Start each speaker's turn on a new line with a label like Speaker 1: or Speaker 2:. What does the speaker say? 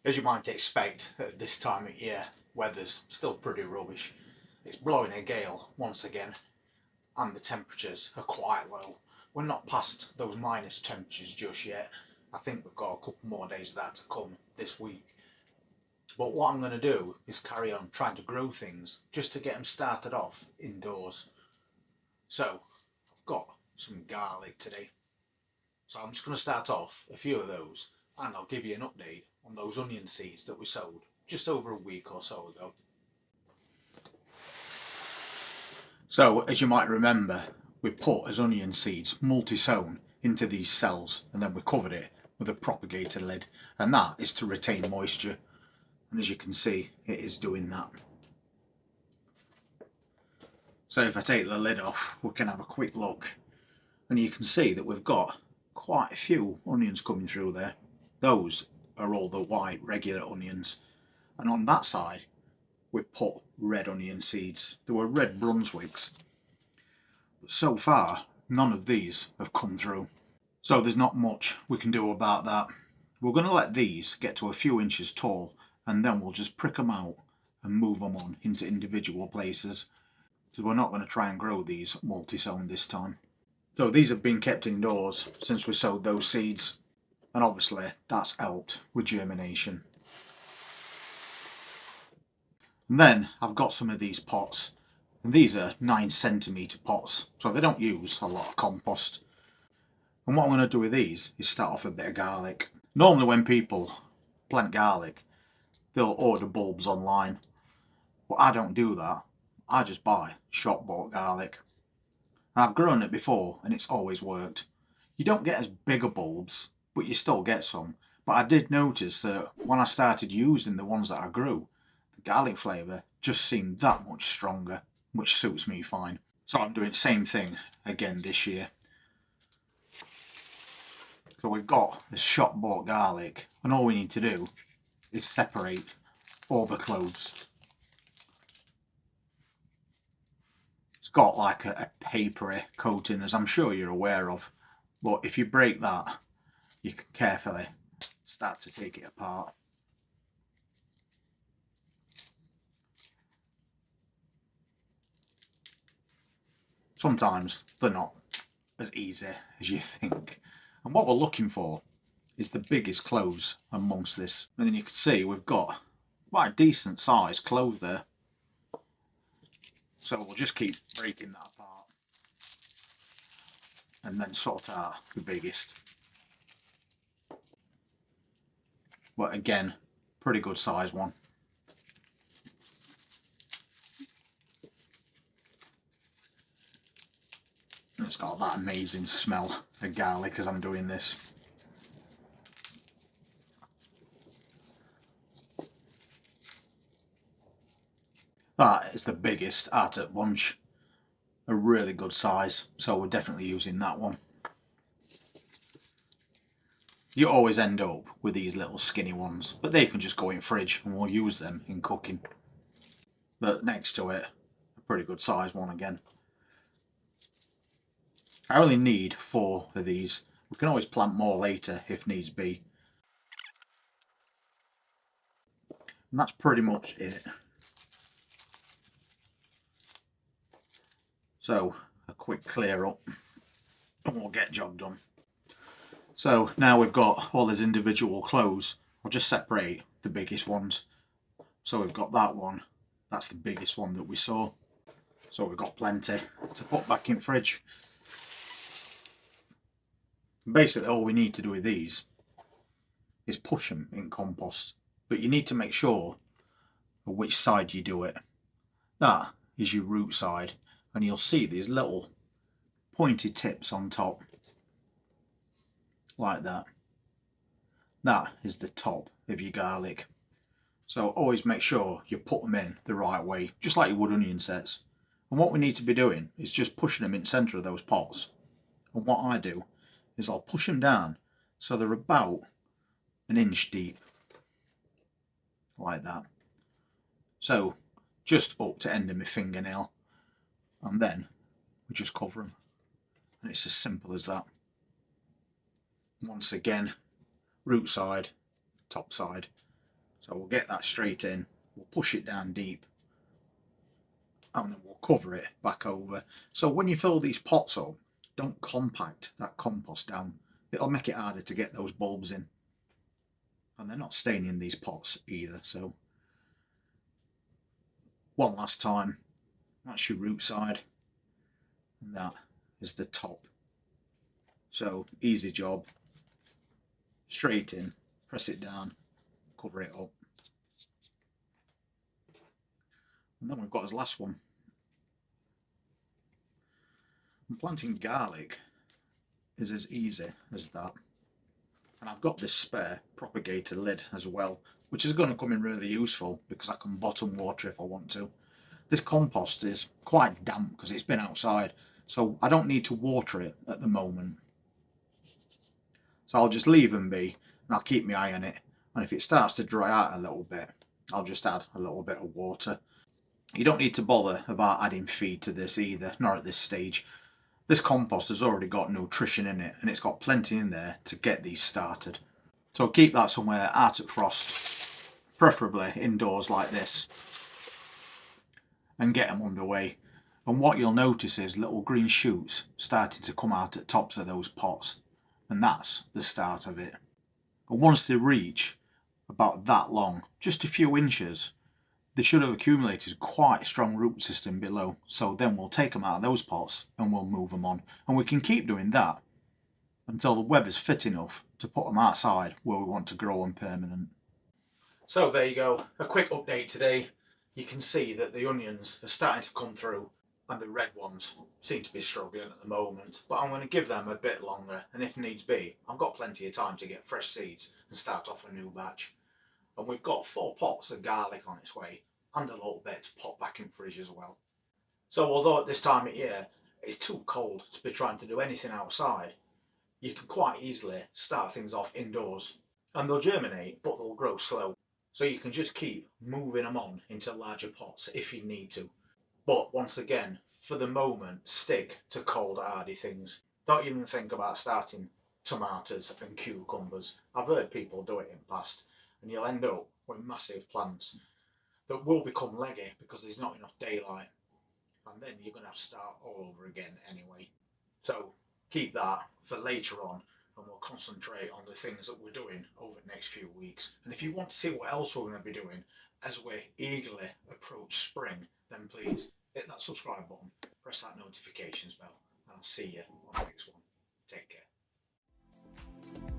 Speaker 1: As you might expect at this time of year, weather's still pretty rubbish. It's blowing a gale once again, and the temperatures are quite low. We're not past those minus temperatures just yet. I think we've got a couple more days of that to come this week. But what I'm going to do is carry on trying to grow things just to get them started off indoors. So I've got some garlic today. So I'm just going to start off a few of those, and I'll give you an update on those onion seeds that we sowed just over a week or so ago. So as you might remember, we put as onion seeds multi-sown into these cells, and then we covered it with a propagator lid, and that is to retain moisture. And as you can see, it is doing that. So if I take the lid off, we can have a quick look, and you can see that we've got quite a few onions coming through there. Those are all the white regular onions, and on that side we put red onion seeds. There were red Brunswicks, but so far none of these have come through, so there's not much we can do about that. We're going to let these get to a few inches tall, and then we'll just prick them out and move them on into individual places, because we're not going to try and grow these multi-sown this time. So these have been kept indoors since we sowed those seeds, and obviously that's helped with germination. And then I've got some of these pots, and these are 9cm pots, so they don't use a lot of compost. And what I'm going to do with these is start off a bit of garlic. Normally when people plant garlic, they'll order bulbs online, but I don't do that. I just buy shop bought garlic. And I've grown it before and it's always worked. You don't get as bigger bulbs, but you still get some. But I did notice that when I started using the ones that I grew, the garlic flavour just seemed that much stronger, which suits me fine. So I'm doing the same thing again this year. So we've got this shop bought garlic, and all we need to do is separate all the cloves. It's got like a papery coating, as I'm sure you're aware of, but if you break that, you can carefully start to take it apart. Sometimes they're not as easy as you think, and what we're looking for is the biggest cloves amongst this. And then you can see we've got quite a decent sized clove there, so we'll just keep breaking that apart and then sort out the biggest. But again, pretty good size one. And it's got that amazing smell of garlic as I'm doing this. That is the biggest out at bunch. A really good size, so we're definitely using that one. You always end up with these little skinny ones, but they can just go in fridge and we'll use them in cooking. But next to it, a pretty good size one again. I only need 4 of these. We can always plant more later if needs be. And that's pretty much it. So a quick clear up and we'll get job done. So now we've got all these individual cloves, I'll just separate the biggest ones. So we've got that one, that's the biggest one that we saw. So we've got plenty to put back in fridge. Basically all we need to do with these is push them in compost, but you need to make sure of which side you do it. That is your root side, and you'll see these little pointy tips on top, like that. That is the top of your garlic. So always make sure you put them in the right way, just like you would onion sets. And what we need to be doing is just pushing them in the centre of those pots. And what I do is I'll push them down so they're about an inch deep, like that. So just up to end of my fingernail, and then we just cover them. And it's as simple as that. Once again, root side, top side, So we'll get that straight in, we'll push it down deep, and then we'll cover it back over. So when you fill these pots up, don't compact that compost down. It'll make it harder to get those bulbs in. And they're not staying in these pots either. So one last time, that's your root side, and that is the top. So easy job, straight in, press it down, cover it up. And then we've got his last one. And planting garlic is as easy as that. And I've got this spare propagator lid as well, which is going to come in really useful because I can bottom water if I want to. This compost is quite damp because it's been outside, so I don't need to water it at the moment. So I'll just leave them be, and I'll keep my eye on it. And if it starts to dry out a little bit, I'll just add a little bit of water. You don't need to bother about adding feed to this either, not at this stage. This compost has already got nutrition in it, and it's got plenty in there to get these started. So keep that somewhere out at frost, preferably indoors like this, and get them underway. And what you'll notice is little green shoots starting to come out at tops of those pots, and that's the start of it. And once they reach about that long, just a few inches, they should have accumulated quite a strong root system below. So then we'll take them out of those pots and we'll move them on. And we can keep doing that until the weather's fit enough to put them outside where we want to grow them permanent. So there you go, a quick update today. You can see that the onions are starting to come through and the red ones seem to be struggling at the moment, but I'm going to give them a bit longer, and if needs be, I've got plenty of time to get fresh seeds and start off a new batch. And we've got 4 pots of garlic on its way and a little bit to pop back in fridge as well. So although at this time of year it's too cold to be trying to do anything outside, you can quite easily start things off indoors, and they'll germinate but they'll grow slow. So you can just keep moving them on into larger pots if you need to. But once again, for the moment, stick to cold hardy things. Don't even think about starting tomatoes and cucumbers. I've heard people do it in the past, and you'll end up with massive plants that will become leggy because there's not enough daylight, and then you're going to have to start all over again anyway. So keep that for later on, and we'll concentrate on the things that we're doing over the next few weeks. And if you want to see what else we're going to be doing as we eagerly approach spring, then please hit that subscribe button, press that notifications bell, and I'll see you on the next one. Take care.